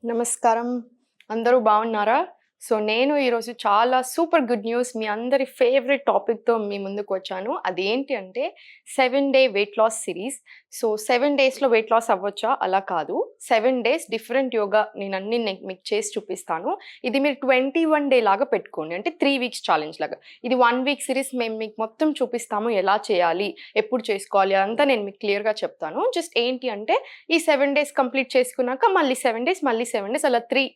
నమస్కారం. అందరూ బాగున్నారా? నేను ఈరోజు చాలా సూపర్ గుడ్ న్యూస్ మీ అందరి ఫేవరెట్ టాపిక్‌తో మీ ముందుకొచ్చాను. అదేంటి అంటే 7 డే వెయిట్ లాస్ సిరీస్. 7 డేస్‌లో వెయిట్ లాస్ అవ్వొచ్చా? అలా కాదు. 7 డేస్ డిఫరెంట్ యోగా నేను మీకు చేసి చూపిస్తాను. ఇది మీరు 21 డే లాగా పెట్టుకోండి. అంటే 3 వీక్స్ ఛాలెంజ్ లాగా. ఇది 1 వీక్ సిరీస్ మేము మీకు మొత్తం చూపిస్తాము. ఎలా చేయాలి? ఎప్పుడు చేసుకోవాలి? అదంతా నేను మీకు క్లియర్‌గా చెప్తాను. జస్ట్ ఏంటి అంటే ఈ 7 డేస్ కంప్లీట్ చేసుకున్నాక మళ్ళీ 7 డేస్, మళ్ళీ 7 డేస్ అలా 3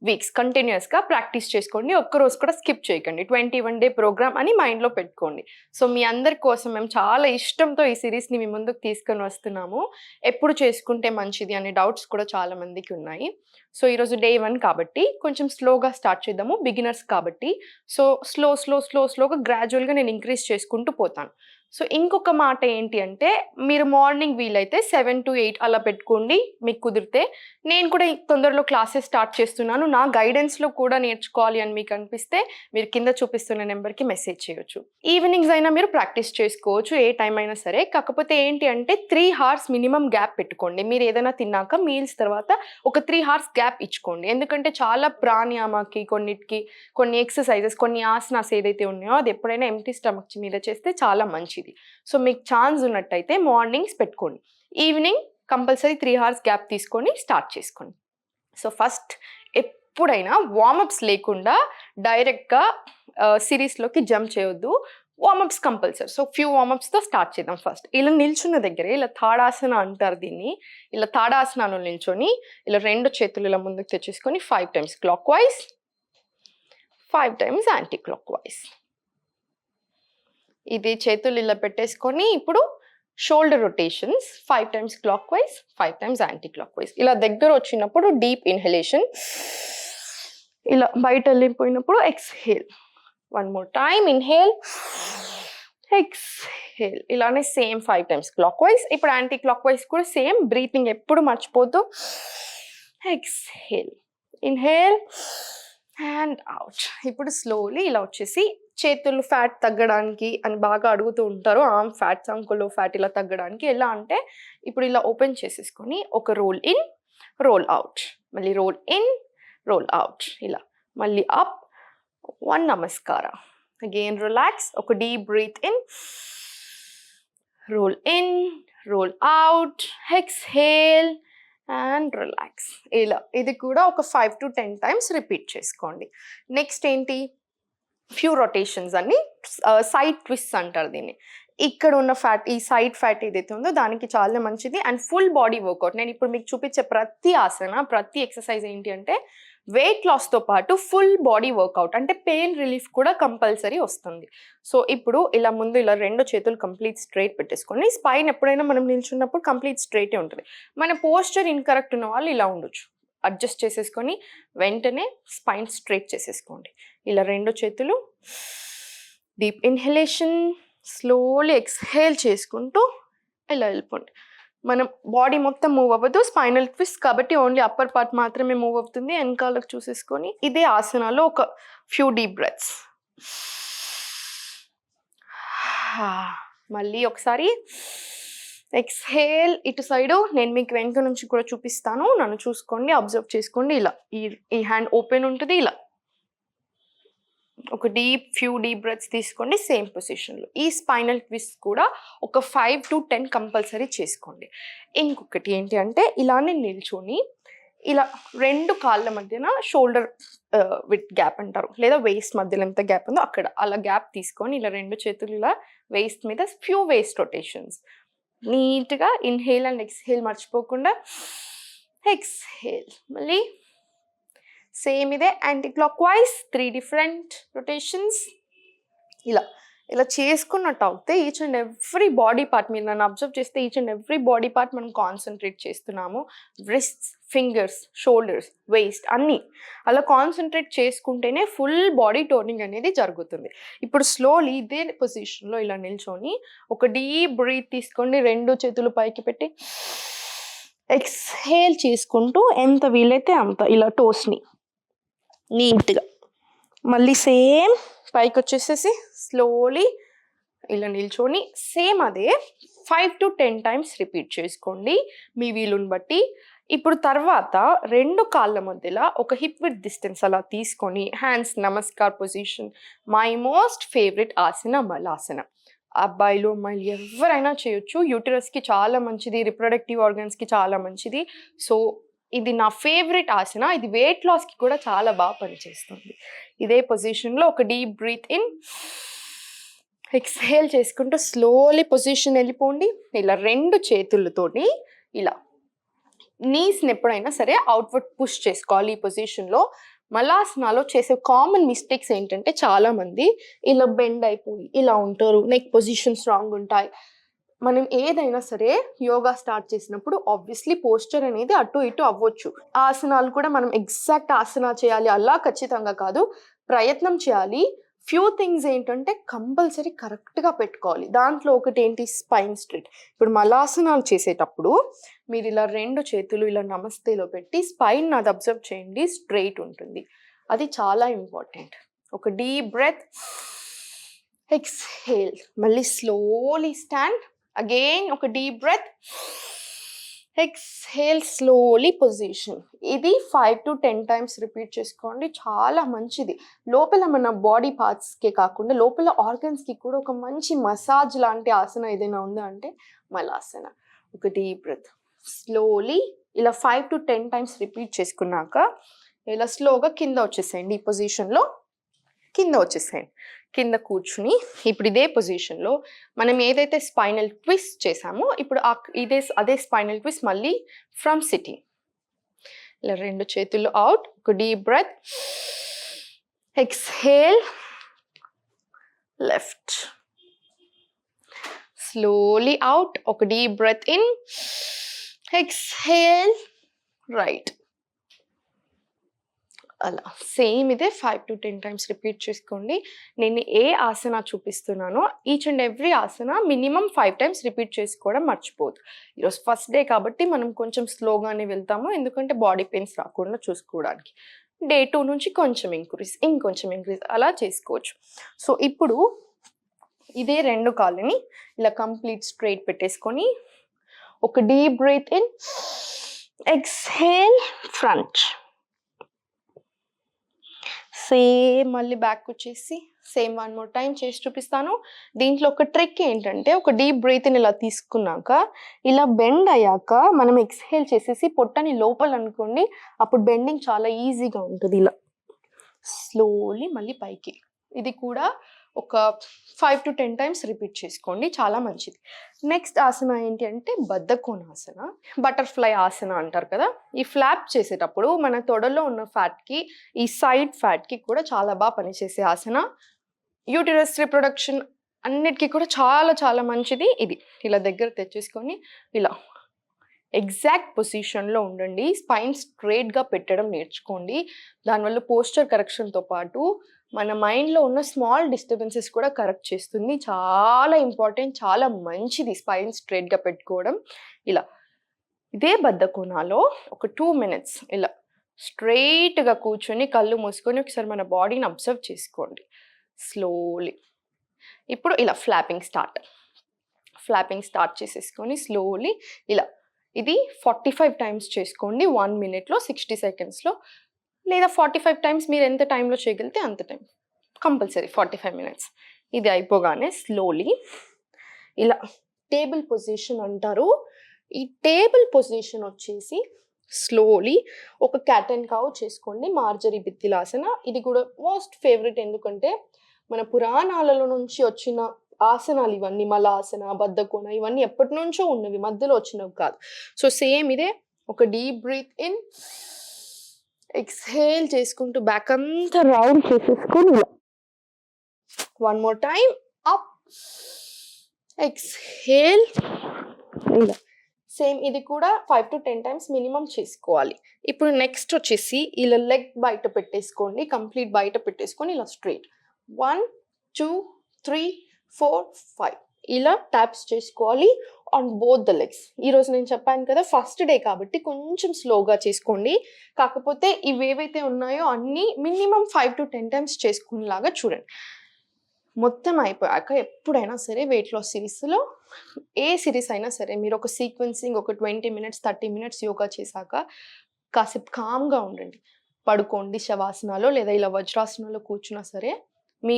వీక్స్ కంటిన్యూయస్‌గా ప్రాక్టీస్ చేసుకోండి. ఒక్కరోజు కూడా స్కిప్ చేయకండి. 21 డే ప్రోగ్రామ్ అని మైండ్‌లో పెట్టుకోండి. మీ అందరి కోసం మేము చాలా ఇష్టంతో ఈ సిరీస్‌ని మీ ముందుకు తీసుకొని వస్తున్నాము. ఎప్పుడు చేసుకుంటే మంచిది అనే డౌట్స్ కూడా చాలా మందికి ఉన్నాయి. ఈరోజు డే 1 కాబట్టి కొంచెం స్లోగా స్టార్ట్ చేద్దాము. బిగినర్స్ కాబట్టి. స్లోగా గ్రాడ్యుయల్‌గా నేను ఇంక్రీజ్ చేసుకుంటూ పోతాను. ఇంకొక మాట ఏంటి అంటే మీరు మార్నింగ్ వీలైతే 7-8 అలా పెట్టుకోండి మీకు కుదిరితే. నేను కూడా తొందరలో క్లాసెస్ స్టార్ట్ చేస్తున్నాను. నా గైడెన్స్‌లో కూడా నేర్చుకోవాలి అని మీకు అనిపిస్తే మీరు కింద చూపిస్తున్న నెంబర్‌కి మెసేజ్ చేయొచ్చు. ఈవినింగ్స్ అయినా మీరు ప్రాక్టీస్ చేసుకోవచ్చు. ఏ టైం అయినా సరే. కాకపోతే ఏంటి అంటే 3 హార్స్ మినిమమ్ గ్యాప్ పెట్టుకోండి. మీరు ఏదైనా తిన్నాక మీల్స్ తర్వాత ఒక 3 హార్స్ గ్యాప్ ఇచ్చుకోండి. ఎందుకంటే చాలా ప్రాణాయామకి కొన్ని ఎక్సర్‌సైజెస్, కొన్ని ఆసనాస్ ఏదైతే ఉన్నాయో అది ఎప్పుడైనా ఎంప్టీ స్టమక్ మీద చేస్తే చాలా మంచిది. మీకు ఛాన్స్ ఉన్నట్టయితే మార్నింగ్స్ పెట్టుకోండి. ఈవినింగ్ కంపల్సరీ 3 హార్స్ గ్యాప్ తీసుకొని స్టార్ట్ చేసుకోండి. ఫస్ట్ ఎప్పుడైనా వార్మప్స్ లేకుండా డైరెక్ట్‌గా సిరీస్‌లోకి జంప్ చేయొద్దు. Warm-ups compulsory. ఫ్యూ వార్మప్స్‌తో స్టార్ట్ చేద్దాం ఫస్ట్. ఇలా నిల్చున్న దగ్గరే ఇలా తాడాసన అంటారు దీన్ని. ఇలా తాడాసనాలో నిల్చొని ఇలా 2 చేతులు ఇలా ముందుకు తెచ్చేసుకొని 5 times clockwise, 5 times anticlockwise. ఇది చేతులు ఇలా పెట్టేసుకొని ఇప్పుడు shoulder rotations 5 times clockwise, 5 times anticlockwise. ఇలా దగ్గర వచ్చినప్పుడు డీప్ ఇన్హలేషన్, ఇలా బయట వెళ్ళిపోయినప్పుడు exhale. 1 more time inhale, exhale. ఇలానే సేమ్ 5 టైమ్స్ క్లాక్ వైస్. ఇప్పుడు యాంటీ క్లాక్ వైస్ కూడా సేమ్ బ్రీతింగ్ ఎప్పుడు మర్చిపోతూ ఎక్స్హేల్, ఇన్హేల్ అండ్ అవుట్. ఇప్పుడు స్లోలీ ఇలా వచ్చేసి చేతులు ఫ్యాట్ తగ్గడానికి అని బాగా అడుగుతూ ఉంటారు. ఆర్మ్ ఫ్యాట్స్, అంకుల్లో ఫ్యాట్ ఇలా తగ్గడానికి ఎలా అంటే ఇప్పుడు ఇలా ఓపెన్ చేసేసుకొని ఒక రోల్ ఇన్, రోల్ అవుట్, మళ్ళీ రోల్ ఇన్, రోల్ అవుట్, ఇలా మళ్ళీ అప్, 1 నమస్కార, అగైన్ రిలాక్స్, ఒక deep breath in, roll in, roll out, exhale and relax. ఇలా ఇది కూడా ఒక 5 to 10 టైమ్స్ రిపీట్ చేసుకోండి. నెక్స్ట్ ఏంటి, ఫ్యూ రొటేషన్స్ అని సైడ్ ట్విస్ట్ అంటారు దీన్ని. ఇక్కడ ఉన్న ఫ్యాట్, ఈ సైడ్ ఫ్యాట్ ఏదైతే ఉందో దానికి చాలా మంచిది అండ్ ఫుల్ బాడీ వర్కౌట్. నేను ఇప్పుడు మీకు చూపించే ప్రతి ఆసన, ప్రతి ఎక్సర్సైజ్ ఏంటి అంటే వెయిట్ లాస్తో పాటు ఫుల్ బాడీ వర్కౌట్, అంటే పెయిన్ రిలీఫ్ కూడా కంపల్సరీ వస్తుంది. ఇప్పుడు ఇలా ముందు ఇలా 2 చేతులు కంప్లీట్ స్ట్రైట్ పెట్టేసుకోండి. స్పైన్ ఎప్పుడైనా మనం నిల్చున్నప్పుడు కంప్లీట్ స్ట్రైటే ఉంటుంది. మన పోస్చర్ ఇన్కరెక్ట్ ఉన్న వాళ్ళు ఇలా ఉండొచ్చు. అడ్జస్ట్ చేసేసుకొని వెంటనే స్పైన్ స్ట్రైట్ చేసేసుకోండి. ఇలా 2 చేతులు డీప్ ఇన్హలేషన్, స్లోలీ ఎక్స్హేల్ చేసుకుంటూ ఇలా వెళ్ళిపోండి. మనం బాడీ మొత్తం మూవ్ అవ్వదు, స్పైనల్ ట్విస్ట్ కాబట్టి ఓన్లీ అప్పర్ పార్ట్ మాత్రమే మూవ్ అవుతుంది. వెనకాలకు చూసేసుకొని ఇదే ఆసనాలో ఒక ఫ్యూ డీప్ బ్రెత్స్. మళ్ళీ ఒకసారి ఎక్స్హేల్. ఇటు సైడు నేను మీకు వెనక నుంచి కూడా చూపిస్తాను, నన్ను చూసుకోండి, అబ్జర్వ్ చేసుకోండి. ఇలా ఈ హ్యాండ్ ఓపెన్ ఉంటుంది. ఇలా ఒక ఫ్యూ డీప్ బ్రెత్స్ తీసుకోండి సేమ్ పొజిషన్లో. ఈ స్పైనల్ ట్విస్ట్ కూడా ఒక 5 to 10 కంపల్సరీ చేసుకోండి. ఇంకొకటి ఏంటి అంటే ఇలానే నిల్చొని ఇలా 2 కాళ్ళ మధ్యన షోల్డర్ విత్ గ్యాప్ అంటారు, లేదా వేస్ట్ మధ్యలో ఎంత గ్యాప్ ఉందో అక్కడ అలా గ్యాప్ తీసుకొని ఇలా 2 చేతులు ఇలా వేస్ట్ మీద ఫ్యూ వేస్ట్ రొటేషన్స్. నీట్గా ఇన్హేల్ అండ్ ఎక్స్హేల్ మర్చిపోకుండా. ఎక్స్హేల్, మళ్ళీ సేమ్ ఇదే anti clock wise 3 different rotations. ఇలా చేసుకున్నట్టు అవుతే each and every body part, మీరు నన్ను అబ్జర్వ్ చేస్తే each and every body part మనం కాన్సన్ట్రేట్ చేస్తున్నాము. రిస్ట్స్, ఫింగర్స్, షోల్డర్స్, వేస్ట్ అన్నీ అలా కాన్సన్ట్రేట్ చేసుకుంటేనే ఫుల్ బాడీ టోనింగ్ అనేది జరుగుతుంది. ఇప్పుడు స్లోలీ ఇదే పొజిషన్లో ఇలా నిల్చొని ఒక డీప్ బ్రీత్ తీసుకోండి. 2 చేతులు పైకి పెట్టి ఎక్స్హేల్ చేసుకుంటూ ఎంత వీలైతే అంత ఇలా టోస్ని నీట్గా మళ్ళీ సేమ్ పైకి వచ్చేసేసి స్లోలీ ఇలా నిల్చొని సేమ్ అదే 5 to 10 టైమ్స్ రిపీట్ చేసుకోండి మీ వీలుని బట్టి. ఇప్పుడు తర్వాత 2 కాళ్ళ మధ్యల ఒక హిప్ విడ్త్ డిస్టెన్స్ అలా తీసుకొని hands namaskar position. My most favourite asana Malasana. అబ్బాయిలు, అమ్మాయిలు ఎవరైనా చేయొచ్చు. యూటరస్‌కి చాలా మంచిది. రిప్రొడక్టివ్ ఆర్గాన్స్‌కి చాలా మంచిది. సో, ఇది నా ఫేవరెట్ ఆసన. ఇది వెయిట్ లాస్‌కి కూడా చాలా బాగా పనిచేస్తుంది. ఇదే పొజిషన్‌లో ఒక డీప్ బ్రీత్ ఇన్, ఎక్స్‌హేల్ చేసుకుంటూ స్లోలీ పొజిషన్ వెళ్ళిపోండి. ఇలా 2 చేతులతోని ఇలా నీస్‌ని ఎప్పుడైనా సరే అవుట్‌వర్డ్ పుష్ చేసుకోవాలి ఈ పొజిషన్‌లో. మలాసనాలో చేసే కామన్ మిస్టేక్స్ ఏంటంటే చాలామంది ఇలా బెండ్ అయిపోయి ఇలా ఉంటారు. నెక్ పొజిషన్స్ రాంగ్ ఉంటాయి. మనం ఏదైనా సరే యోగా స్టార్ట్ చేసినప్పుడు ఆబ్వియస్లీ పోస్చర్ అనేది అటు ఇటు అవ్వచ్చు. ఆసనాలు కూడా మనం ఎగ్జాక్ట్ ఆసనా చేయాలి అలా ఖచ్చితంగా కాదు. ప్రయత్నం చేయాలి. ఫ్యూ థింగ్స్ ఏంటంటే కంపల్సరీ కరెక్ట్‌గా పెట్టుకోవాలి. దాంట్లో ఒకటి ఏంటి స్పైన్ స్ట్రెయిట్. ఇప్పుడు మలాసనాలు చేసేటప్పుడు మీరు ఇలా 2 చేతులు ఇలా నమస్తేలో పెట్టి స్పైన్ అది అబ్జర్వ్ చేయండి. స్ట్రెయిట్ ఉంటుంది. అది చాలా ఇంపార్టెంట్. ఒక డీప్ బ్రెత్, ఎక్స్‌హేల్, మళ్ళీ స్లోలీ స్టాండ్. అగైన్ ఒక deep breath, exhale, slowly position. ఇది 5 to 10 టైమ్స్ రిపీట్ చేసుకోండి. చాలా మంచిది. లోపల మన బాడీ పార్ట్స్‌కే కాకుండా లోపల ఆర్గన్స్‌కి కూడా ఒక మంచి మసాజ్ లాంటి ఆసన ఏదైనా ఉందా అంటే మలాసన. ఒక డీప్ బ్రెత్, స్లోలీ ఇలా 5 to 10 టైమ్స్ రిపీట్ చేసుకున్నాక ఇలా స్లోగా కింద వచ్చేసేయండి. ఈ పొజిషన్‌లో కింద వచ్చేసేయండి. కింద కూర్చుని ఇప్పుడు ఇదే పొజిషన్‌లో మనం ఏదైతే స్పైనల్ ట్విస్ట్ చేసామో ఇప్పుడు అదే స్పైనల్ ట్విస్ట్ మళ్ళీ ఫ్రమ్ సిట్టింగ్. ఇలా 2 చేతులు అవుట్, ఒక deep breath, exhale, left, slowly out, ఒక deep breath in, exhale, right. అలా సేమ్ ఇదే 5 to 10 టైమ్స్ రిపీట్ చేసుకోండి. నేను ఏ ఆసన చూపిస్తున్నానో each and every asana minimum 5 times repeat చేసుకోవడం మర్చిపోదు. ఈరోజు ఫస్ట్ డే కాబట్టి మనం కొంచెం స్లోగానే వెళ్తాము. ఎందుకంటే బాడీ పెయిన్స్ రాకుండా చూసుకోవడానికి. డే 2 నుంచి కొంచెం ఇంకొంచెం ఇంక్రీజ్ అలా చేసుకోవచ్చు. సో, ఇప్పుడు ఇదే 2 కాళ్ళని ఇలా కంప్లీట్ స్ట్రెయిట్ పెట్టేసుకొని ఒక deep breath in, exhale, front. Same మళ్ళీ బ్యాక్ వచ్చేసి సేమ్ 1 more టైం చేసి చూపిస్తాను. దీంట్లో ఒక ట్రిక్ ఏంటంటే ఒక డీప్ బ్రీత్ ఇన్ ఇలా తీసుకున్నాక ఇలా బెండ్ అయ్యాక మనం ఎక్స్‌హేల్ చేసేసి పొట్టని లోపల అనుకోండి. అప్పుడు బెండింగ్ చాలా ఈజీగా ఉంటుంది. ఇలా స్లోలీ మళ్ళీ పైకి. ఇది కూడా ఒక 5 to 10 టైమ్స్ రిపీట్ చేసుకోండి. చాలా మంచిది. నెక్స్ట్ ఆసన ఏంటి అంటే బద్ధకోణాసన, బటర్ఫ్లై ఆసన అంటారు కదా. ఈ ఫ్లాప్ చేసేటప్పుడు మన తొడలో ఉన్న ఫ్యాట్‌కి, ఈ సైడ్ ఫ్యాట్‌కి కూడా చాలా బాగా పనిచేసే ఆసన. యూటరస్ రిప్రొడక్షన్ అన్నిటికీ కూడా చాలా చాలా మంచిది ఇది. ఇలా దగ్గర తెచ్చేసుకొని ఇలా ఎగ్జాక్ట్ పొజిషన్‌లో ఉండండి. స్పైన్ స్ట్రెయిట్‌గా పెట్టడం నేర్చుకోండి. దానివల్ల పోస్చర్ కరెక్షన్‌తో పాటు మన మైండ్‌లో ఉన్న స్మాల్ డిస్టర్బెన్సెస్ కూడా కరెక్ట్ చేస్తుంది. చాలా ఇంపార్టెంట్. చాలా మంచిది స్పైన్ స్ట్రెయిట్‌గా పెట్టుకోవడం. ఇలా ఇదే బద్ధకోణాలో ఒక 2 మినిట్స్ ఇలా స్ట్రెయిట్‌గా కూర్చొని కళ్ళు మూసుకొని ఒకసారి మన బాడీని అబ్జర్వ్ చేసుకోండి. స్లోలీ. ఇప్పుడు ఇలా ఫ్లాపింగ్ స్టార్ట్ చేసేసుకొని స్లోలీ ఇలా ఇది 45 టైమ్స్ చేసుకోండి. 1 మినిట్‌లో 60 సెకండ్స్‌లో లేదా 45 టైమ్స్ మీరు ఎంత టైంలో చేయగలిగితే అంత టైం. Compulsory 45 minutes. ఇది అయిపోగానే స్లోలీ ఇలా టేబుల్ పొజిషన్ అంటారు. ఈ టేబుల్ పొజిషన్ వచ్చేసి స్లోలీ ఒక క్యాట్ అండ్ కౌ చేసుకోండి. మార్జరీ బిత్తిలాసన. ఇది కూడా మోస్ట్ ఫేవరెట్. ఎందుకంటే మన పురాణాలలో నుంచి వచ్చిన ఆసనాలు ఇవన్నీ. మలాసన, బద్ధకోణ ఇవన్నీ ఎప్పటి నుంచో ఉన్నవి, మధ్యలో వచ్చినవి కాదు. సో సేమ్ ఇదే ఒక డీప్ బ్రీత్ ఇన్, ఎక్స్‌హేల్ చేసుకుంటూ బ్యాక్ అంతా రౌండ్ చేసేసుకొని ఇలా 1 more టైం అప్, ఎక్స్‌హేల్, ఇలా సేమ్ ఇది కూడా 5 to 10 టైమ్స్ మినిమం చేసుకోవాలి. ఇప్పుడు నెక్స్ట్ వచ్చేసి ఇలా లెగ్ బయట పెట్టేసుకోండి. కంప్లీట్ బయట పెట్టేసుకొని ఇలా స్ట్రెయిట్ 1 2 3 4 5 ఇలా ట్యాప్స్ చేసుకోవాలి ఆన్ బోత్ ద లెగ్స్. ఈరోజు నేను చెప్పాను కదా ఫస్ట్ డే కాబట్టి కొంచెం స్లోగా చేసుకోండి. కాకపోతే ఇవేవైతే ఉన్నాయో అన్నీ మినిమం 5 to 10 టైమ్స్ చేసుకునేలాగా చూడండి. మొత్తం అయిపోయాక ఎప్పుడైనా సరే వెయిట్ లాస్ సిరీస్‌లో ఏ సిరీస్ అయినా సరే మీరు ఒక సీక్వెన్సింగ్ ఒక 20 మినిట్స్, 30 మినిట్స్ యోగా చేశాక కాసేపు కామ్‌గా ఉండండి. పడుకోండి శవాసనాలో లేదా ఇలా వజ్రాసనంలో కూర్చున్నా సరే మీ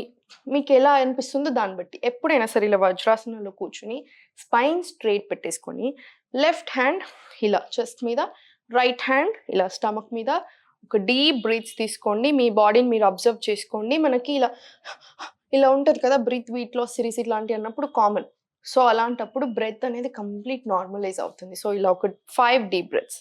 మీకెలా అనిపిస్తుందో దాన్ని బట్టి. ఎప్పుడైనా సరే ఇలా వజ్రాసనంలో కూర్చొని స్పైన్ స్ట్రెయిట్ పెట్టేసుకొని లెఫ్ట్ హ్యాండ్ ఇలా చెస్ట్ మీద, రైట్ హ్యాండ్ ఇలా స్టమక్ మీద ఒక డీప్ బ్రీత్స్ తీసుకోండి. మీ బాడీని మీరు అబ్జర్వ్ చేసుకోండి. మనకి ఇలా ఉంటది కదా! బ్రీత్ వెయిట్ లాస్ సిరీస్ ఇట్లాంటివి అన్నప్పుడు కామన్. సో, అలాంటప్పుడు బ్రెత్ అనేది కంప్లీట్ నార్మలైజ్ అవుతుంది. సో, ఇలా ఒక 5 డీప్ బ్రెత్స్.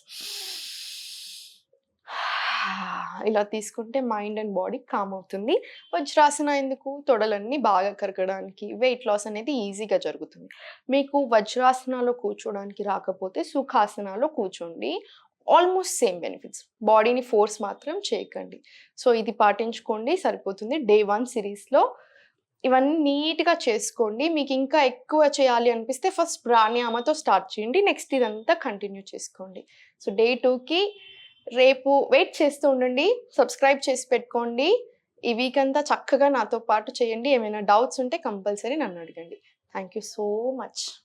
ఇలా తీసుకుంటే మైండ్ అండ్ బాడీ కామ్ అవుతుంది. వజ్రాసన ఎందుకు? తొడలన్నీ బాగా కరగడానికి, వెయిట్ లాస్ అనేది ఈజీగా జరుగుతుంది. మీకు వజ్రాసనాలో కూర్చోడానికి రాకపోతే సుఖాసనాలో కూర్చోండి. Almost same benefits. బాడీని ఫోర్స్ మాత్రం చేయకండి. సో, ఇది పాటించుకోండి సరిపోతుంది. డే 1 సిరీస్‌లో ఇవన్నీ నీట్‌గా చేసుకోండి. మీకింకా ఎక్కువ చేయాలి అనిపిస్తే ఫస్ట్ ప్రాణాయామతో స్టార్ట్ చేయండి. నెక్స్ట్ ఇదంతా కంటిన్యూ చేసుకోండి. సో, డే 2కి రేపు వెయిట్ చేస్తూ ఉండండి. సబ్స్క్రైబ్ చేసి పెట్టుకోండి. ఈ వీక్ అంతా చక్కగా నాతో పాటు చేయండి. ఏమైనా డౌట్స్ ఉంటే కంపల్సరీ నన్ను అడగండి. Thank you so much.